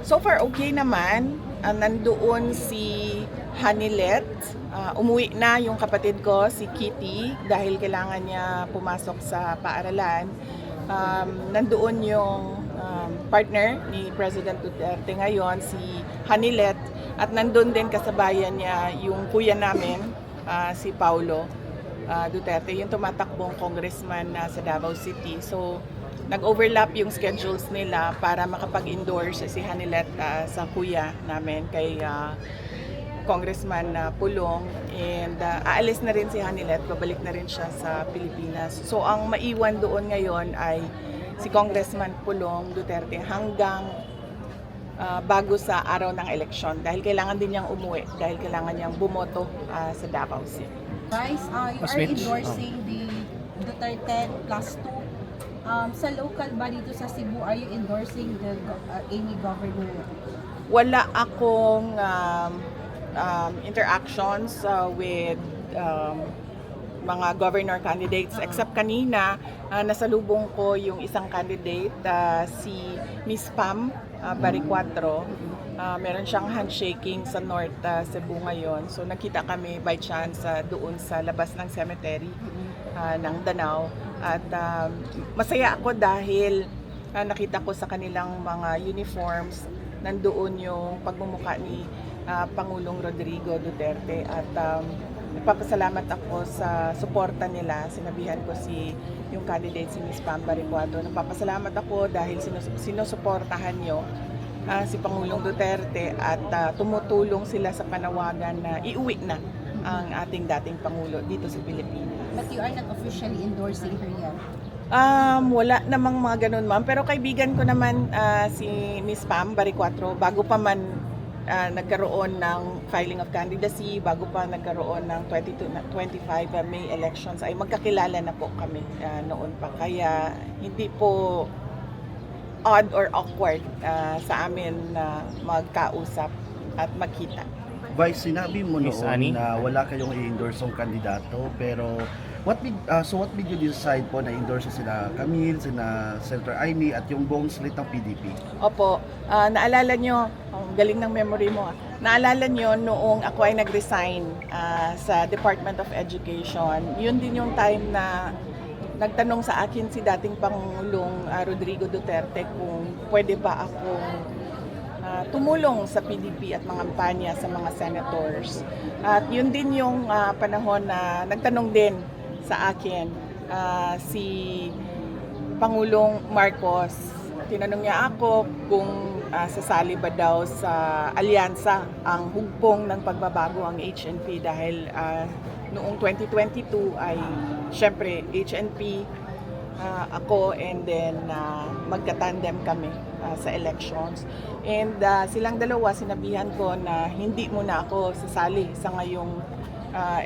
So far, okay naman. Nandoon si Hanilet. Umuwi na yung kapatid ko, si Kitty, dahil kailangan niya pumasok sa paaralan. Nandoon yung partner ni President Duterte ngayon, si Hanilet. At nandoon din kasabayan niya yung kuya namin, si Paulo Duterte, yung tumatakbong congressman sa Davao City. So, nag-overlap yung schedules nila para makapag-endorse si Hanilet sa kuya namin kay Congressman Pulong, and aalis na rin si Hanilet, babalik na rin siya sa Pilipinas. So ang maiwan doon ngayon ay si Congressman Pulong Duterte hanggang bago sa araw ng eleksyon, dahil kailangan din niyang umuwi, dahil kailangan niyang bumoto sa Davao City. Vice, you are endorsing the Duterte plus 2. Sa local ba dito sa Cebu, are you endorsing the Amy governor? Wala akong interactions with mga governor candidates, except kanina nasalubong ko yung isang candidate, si Miss Pam Baricuatro. Meron siyang handshaking sa North Cebu ngayon. So nakita kami by chance doon sa labas ng cemetery ng Danao. At masaya ako dahil nakita ko sa kanilang mga uniforms, nandoon yung pagmumukha ni Pangulong Rodrigo Duterte. At nagpapasalamat ako sa suporta nila. Sinabihan ko yung candidate, si Ms. Pam Baricuatro. Nagpapasalamat ako dahil sinusuportahan nyo si Pangulong Duterte at tumutulong sila sa panawagan na iuwi na ang ating dating Pangulo dito sa Pilipinas. But you are not officially endorsing her yet? Wala namang mga ganun, ma'am. Pero kaibigan ko naman si Ms. Pam Baricuatro, bago pa man nagkaroon ng filing of candidacy, bago pa nagkaroon ng 25 May elections, ay magkakilala na po kami noon pa. Kaya hindi po odd or awkward sa amin na magkausap at magkita. Vice, sinabi mo Miss noon Annie? na wala kayong i-endorse ng kandidato, pero what made you decide po na endorse sila Camille, sina Senator Amy at yung buong slate ng PDP? Opo, naalala nyo, ang galing ng memory mo, naalala nyo noong ako ay nag-resign sa Department of Education, yun din yung time na nagtanong sa akin si dating Pangulong Rodrigo Duterte kung pwede ba akong tumulong sa PDP at mga kampanya sa mga senators. At yun din yung panahon na nagtanong din sa akin si Pangulong Marcos. Tinanong niya ako kung sasali ba daw sa alyansa ang hugpong ng pagbabago ang HNP, dahil noong 2022 ay syempre HNP, ako, and then magka-tandem kami sa elections. And silang dalawa, sinabihan ko na hindi muna ako sasali sa ngayong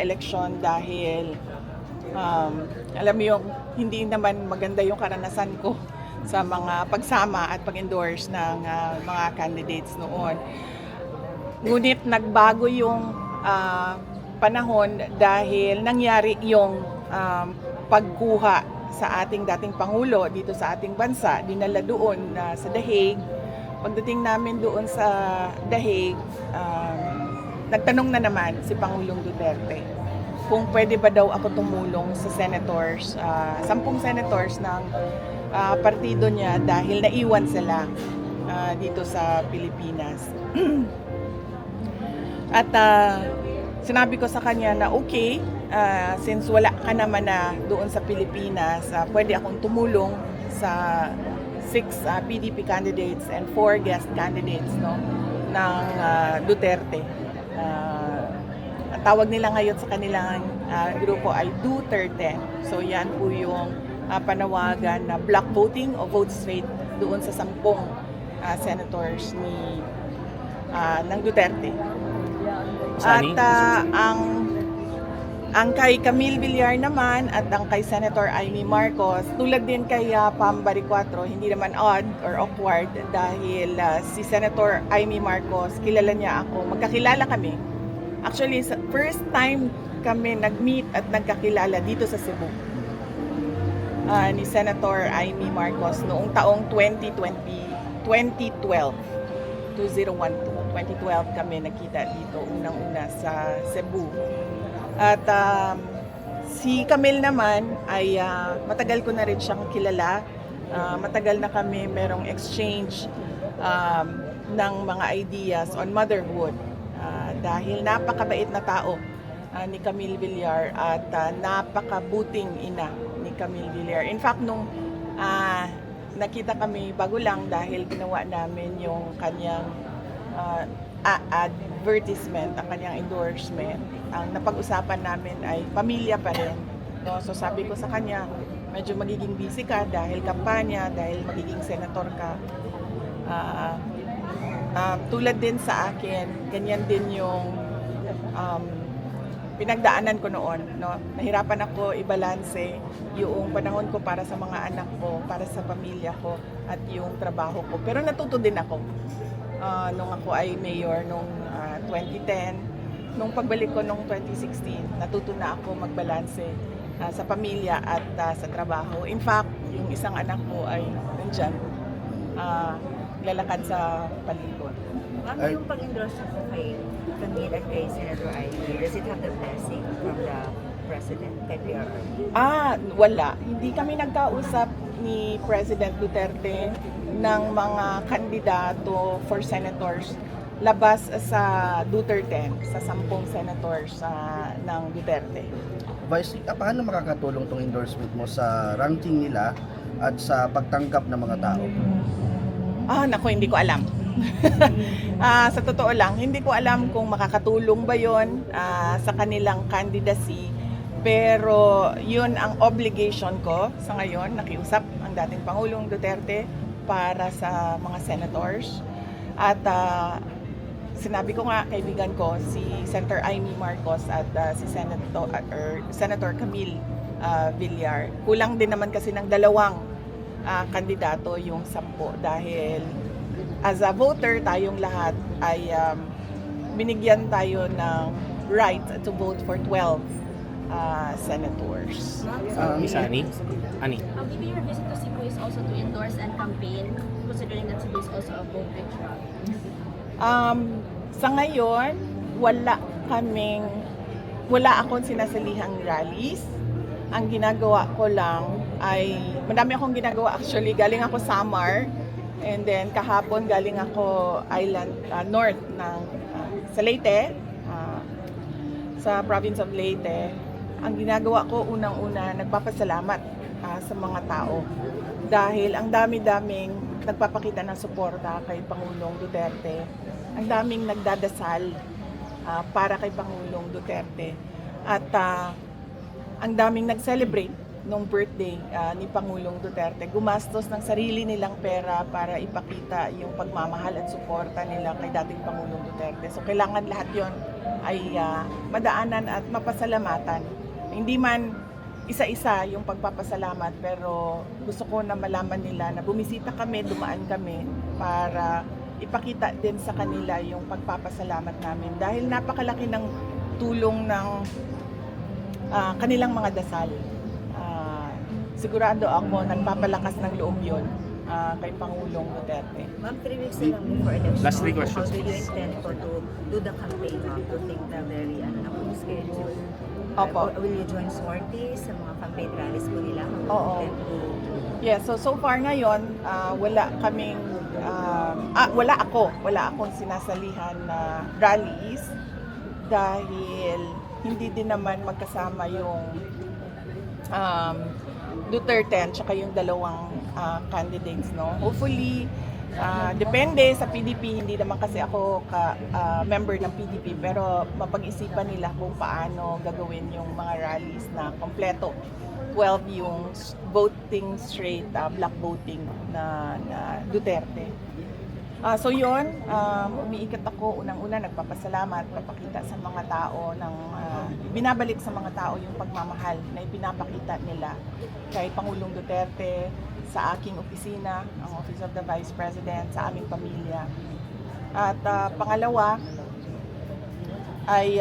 election dahil alam mo yung hindi naman maganda yung karanasan ko sa mga pagsama at pag-endorse ng mga candidates noon. Ngunit nagbago yung panahon dahil nangyari yung pagkuha sa ating dating Pangulo dito sa ating bansa, dinala doon sa The Hague. Pagdating namin doon sa The Hague, nagtanong na naman si Pangulong Duterte kung pwede ba daw ako tumulong sa senators, 10 senators ng partido niya, dahil naiwan sila dito sa Pilipinas. At sinabi ko sa kanya na okay, since wala ka naman na doon sa Pilipinas, pwede akong tumulong sa 6 PDP candidates and 4 guest candidates ng Duterte. Ang tawag nila ngayon sa kanilang grupo ay Duterte. So yan po yung panawagan na block voting o vote straight doon sa 10 senators ng Duterte. At ang kay Camille Villar naman at ang kay Senator Amy Marcos, tulad din kay Pam Baricuatro, hindi naman odd or awkward dahil si Senator Amy Marcos, kilala niya ako, magkakilala kami. Actually, first time kami nag-meet at nagkakilala dito sa Cebu ni Senator Amy Marcos noong taong 2012. 2012 kami nagkita dito unang-una sa Cebu. At si Camille naman ay matagal ko na rin siyang kilala. Matagal na kami merong exchange ng mga ideas on motherhood. Dahil napakabait na tao ni Camille Villar at napakabuting ina ni Camille Villar. In fact, nung nakita kami bago lang dahil ginawa namin yung kanyang advertisement, ang kanyang endorsement. Ang napag-usapan namin ay pamilya pa rin. No? So sabi ko sa kanya, medyo magiging busy ka dahil kampanya, dahil magiging senator ka. Tulad din sa akin, ganyan din yung pinagdaanan ko noon. No? Nahirapan ako ibalanse yung panahon ko para sa mga anak ko, para sa pamilya ko, at yung trabaho ko. Pero natuto din ako nung ako ay mayor nung 2010. Nung pagbalik ko nung 2016, natuto na ako magbalanse sa pamilya at sa trabaho. In fact, yung isang anak ko ay nandyan, lalakad sa paligid. Ma'am, yung pag-endorse mo kay Camille at kay Senator Ivy, does it have the blessing from the President, kay PRRD? Wala. Hindi kami nagkausap ni President Duterte ng mga kandidato for senators labas sa Duterte, sa 10 senators ng Duterte. Vice, paano makakatulong tong endorsement mo sa ranking nila at sa pagtanggap ng mga tao? Naku, hindi ko alam. Sa totoo lang, hindi ko alam kung makakatulong ba yon sa kanilang candidacy. Pero yun ang obligation ko sa ngayon, nakiusap ang dating Pangulong Duterte para sa mga senators. At sinabi ko nga, kaibigan ko, si Senator Amy Marcos at si Senator Camille Villar. Kulang din naman kasi ng 2 kandidato yung 10 dahil as a voter, tayong lahat ay binigyan tayo ng right to vote for 12 senators. Miss Annie? Maybe your visit to Cebu is also to endorse and campaign, considering that Cebu is also a vote rich province. Sa ngayon, wala akong sinasalihang rallies. Ang ginagawa ko lang ay, madami akong ginagawa actually. Galing ako Samar, and then kahapon galing ako north ng sa Leyte, sa province of Leyte. Ang ginagawa ko unang-una, nagpapasalamat sa mga tao dahil ang dami-daming nagpapakita ng suporta kay Pangulong Duterte. Ang daming nagdadasal para kay Pangulong Duterte. At ang daming nag-celebrate nung birthday ni Pangulong Duterte. Gumastos ng sarili nilang pera para ipakita yung pagmamahal at suporta nila kay dating Pangulong Duterte. So kailangan lahat yon ay madaanan at mapasalamatan. Hindi man isa-isa yung pagpapasalamat, pero gusto ko na malaman nila na bumisita kami, dumaan kami para ipakita din sa kanila yung pagpapasalamat namin dahil napakalaki ng tulong ng kanilang mga dasal. Sigurado ako nagpapalakas ng loob yun kay Pangulong Duterte. Ma'am, 3 weeks na lang before election. Last 3 questions. How do you intend to do the campaign, ma'am, to take the very schedule? Opo. Will you join sorties sa mga campaign rallies po nila? How do you Oo. intend to... Yeah, so far ngayon, wala akong sinasalihan na rallies dahil hindi din naman magkasama yung Duterte at saka yung 2 candidates, no. Hopefully, depende sa PDP, hindi naman kasi ako member ng PDP, pero mapag-isipan nila kung paano gagawin yung mga rallies na kompleto. 12 yung voting straight, block voting na Duterte. So yun, umiikot ako, unang-una nagpapasalamat, papakita sa mga tao, binabalik sa mga tao yung pagmamahal na ipinapakita nila kay Pangulong Duterte, sa aking opisina, ang Office of the Vice President, sa aming pamilya. At pangalawa ay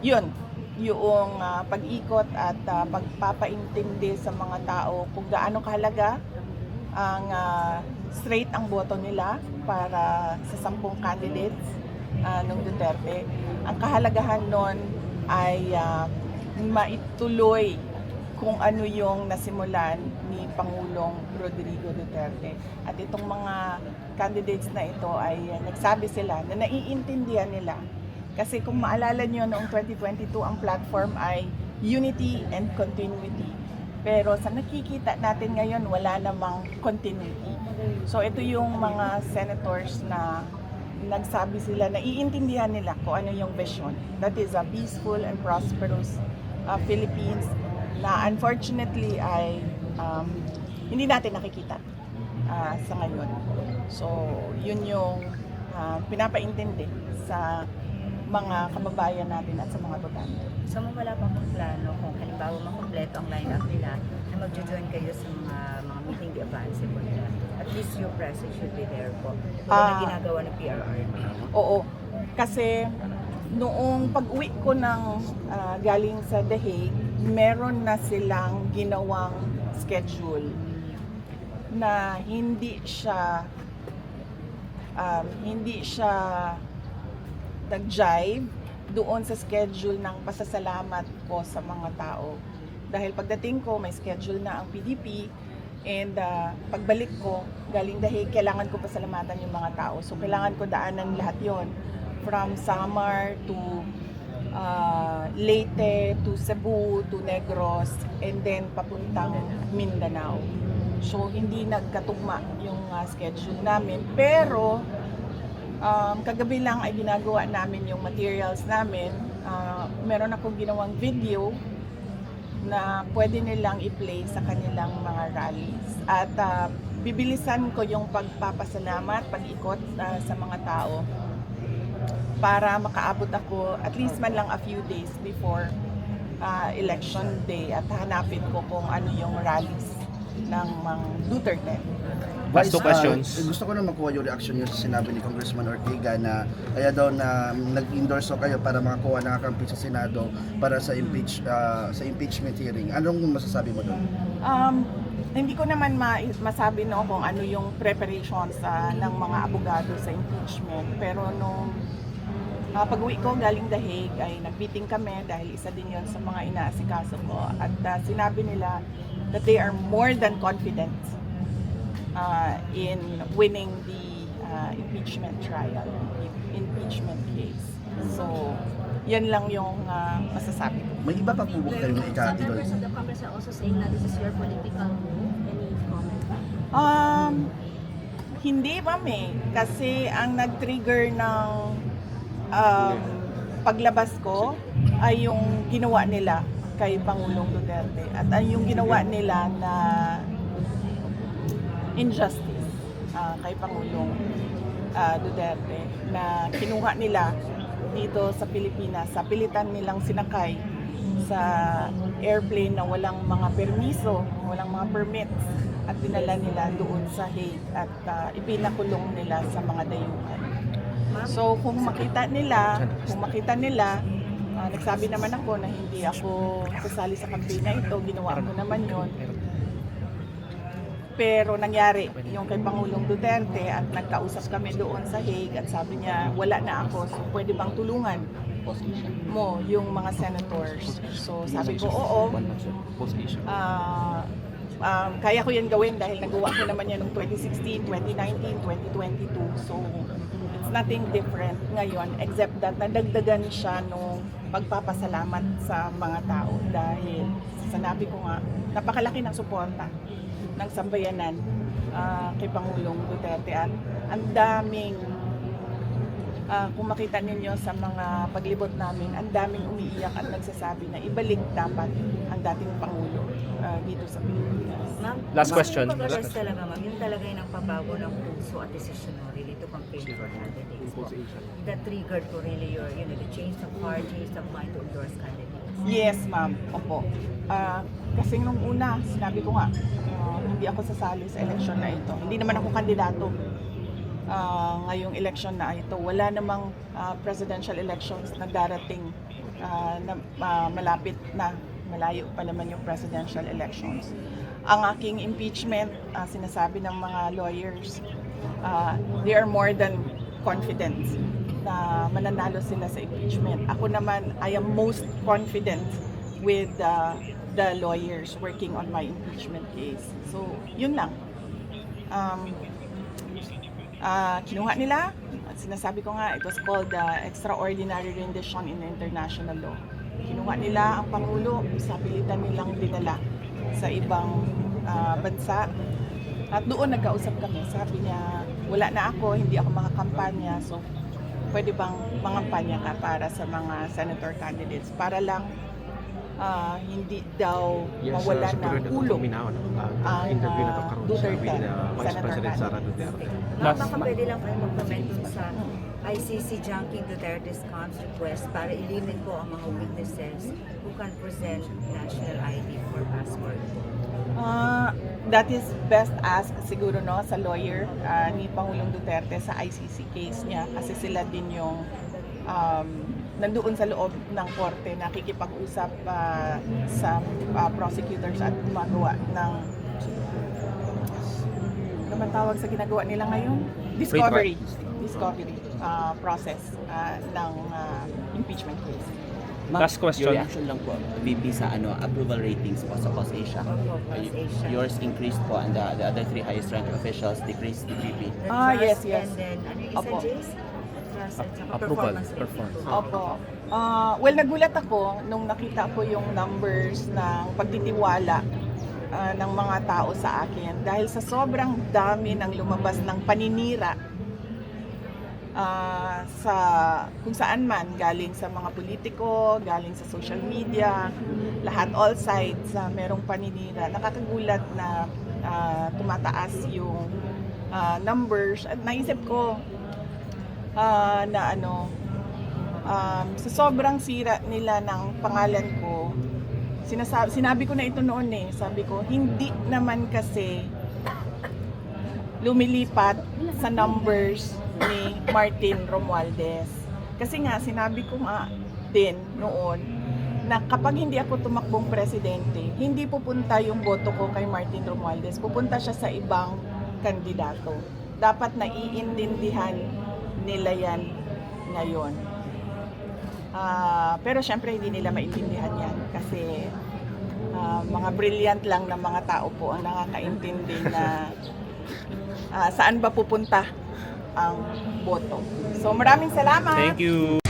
yun, yung pag-ikot at pagpapaintindi sa mga tao kung gaano kahalaga ang straight ang boto nila para sa 10 candidates ng Duterte. Ang kahalagahan nun ay maituloy kung ano yung nasimulan ni Pangulong Rodrigo Duterte. At itong mga candidates na ito ay nagsabi sila na naiintindihan nila. Kasi kung maalala nyo, noong 2022, ang platform ay unity and continuity. Pero sa nakikita natin ngayon, wala namang continuity. So ito yung mga senators na nagsabi sila, naiintindihan nila kung ano yung vision. That is a peaceful and prosperous Philippines na unfortunately ay hindi natin nakikita sa ngayon. So yun yung pinapaintindi sa mga kababayan natin at sa mga botante. So wala pa pong plano kung halimbawa makompleto ang line-up nila na mag-join kayo sa mga meeting di advance po nila. At least your presence should be there po. Kung na ginagawa ng PRRD. Oo. Kasi noong pag-uwi ko ng galing sa The Hague, meron na silang ginawang schedule na hindi siya nag-jive doon sa schedule ng pasasalamat ko sa mga tao. Dahil pagdating ko, may schedule na ang PDP and pagbalik ko, galing dahil kailangan ko pasalamatan yung mga tao. So kailangan ko daanan lahat yon from Samar to Leyte to Cebu to Negros and then papuntang Mindanao. So hindi nagkatugma yung schedule namin. Pero kagabi lang ay ginagawa namin yung materials namin. Meron akong ginawang video na pwede nilang i-play sa kanilang mga rallies. At bibilisan ko yung pagpapasalamat, pag-ikot sa mga tao para makaabot ako at least man lang a few days before election day at hanapin ko kung ano yung rallies ng mga Duterte. Last two Vice, questions. Gusto ko na makuha yung reaction niyo sa sinabi ni Congressman Ortiga na kaya daw na nag-endorse kayo para makakuha ng kakampi sa Senado para sa impeachment hearing. Anong masasabi mo doon? Hindi ko naman masabi no kung ano yung preparations ng mga abogado sa impeachment. Pero nung pag-uwi ko galing The Hague ay nag-meeting kami dahil isa din yon sa mga inaasikaso ko. At sinabi nila that they are more than confident in winning the impeachment trial, impeachment case. So, yan lang yung masasabi ko. May iba pa po ba kayong Some ika-idol? members of the Congress are also saying that this is your political move. Any comment? Hindi pa kasi ang nag-trigger ng paglabas ko ay yung ginawa nila kay Pangulong Duterte at ay yung ginawa nila na injustice kay Pangulong Duterte na kinuha nila dito sa Pilipinas, sa pilitan nilang sinakay sa airplane na walang mga permiso, walang mga permits at dinala nila doon sa Hague at ipinakulong nila sa mga dayuhan. So kung makita nila, nagsabi naman ako na hindi ako sasali sa campaign na ito, ginawa ko naman yon. Pero nangyari yung kay Pangulong Duterte at nagkausap kami doon sa Hague at sabi niya wala na ako, so pwede bang tulungan mo yung mga senators? So sabi ko oo, kaya ko yan gawin dahil nagawa ko naman yan noong 2016, 2019, 2022. So it's nothing different ngayon except that nadagdagan siya nung pagpapasalamat sa mga tao dahil sanabi ko nga napakalaki ng suporta ng sambayanan kay Pangulong Duterte at ang daming kung makita ninyo sa mga paglibot namin, ang daming umiiyak at nagsasabi na ibalik dapat ang dating Pangulo dito sa Pilipinas. Ma'am, Last question. Yung pag-arrest talaga, ma'am, yung talaga yung nagpabago ng puso at decision mo really to campaign for candidates po. That triggered po really your, the change of heart, change of mind to endorse candidates. Yes, ma'am. Opo. Kasi nung una, sinabi ko nga, hindi ako sasali sa election na ito. Hindi naman ako kandidato ngayong election na ito. Wala namang presidential elections na darating na malapit na. Malayo pa naman yung presidential elections. Ang aking impeachment, sinasabi ng mga lawyers, they are more than confident na mananalo sila sa impeachment. Ako naman, I am most confident with the lawyers working on my impeachment case. So, yun lang. Kinuha nila, sinasabi ko nga, it was called extraordinary rendition in international law. Kinuha nila ang Pangulo, sa pilitan nilang dinala sa ibang bansa. At doon nagkausap kami, sabi niya, wala na ako, hindi ako makakampanya, so pwede bang mangampanya ka para sa mga senator candidates para lang hindi daw mawala ng ulo ang interview na kakaroon siya Duterte, with Vice Senator President Sara candidates. Duterte. Baka pwede lang kayo mag-comment dun sa ICC junking Duterte's comms request para ilimit po ang mga witnesses who can present national ID for passport. That is best asked siguro no sa lawyer ni Pangulong Duterte sa ICC case niya kasi sila din yung nandoon sa loob ng korte nakikipag-usap sa prosecutors at gumagawa ng ano man tawag sa ginagawa nila ngayon? Discovery process ng impeachment case. Last question. Your reaction lang po, VP, sa approval ratings po sa COSASIA. Opo, COSASIA. Yours increased po and the other three highest ranked officials decreased, VP. The Yes, trust yes. And then, ano yung isa, Opo. Jace? Trust at saka Approval. performance rating. Opo. Well, nagulat ako nung nakita ko yung numbers ng pagtitiwala ng mga tao sa akin dahil sa sobrang dami ng lumabas ng paninira sa kung saan man, galing sa mga politiko, galing sa social media, lahat, all sides, merong paninira. Nakakagulat na tumataas yung numbers at naisip ko na sa sobrang sira nila ng pangalan ko, sinabi ko na ito noon sabi ko, hindi naman kasi lumilipat sa numbers ni Martin Romualdez. Kasi nga, sinabi ko nga din noon na kapag hindi ako tumakbong presidente, hindi pupunta yung boto ko kay Martin Romualdez, pupunta siya sa ibang kandidato. Dapat naiintindihan nila yan ngayon. Pero syempre hindi nila maintindihan yan kasi mga brilliant lang na mga tao po ang nakakaintindi na saan ba pupunta ang boto. So maraming salamat! Thank you.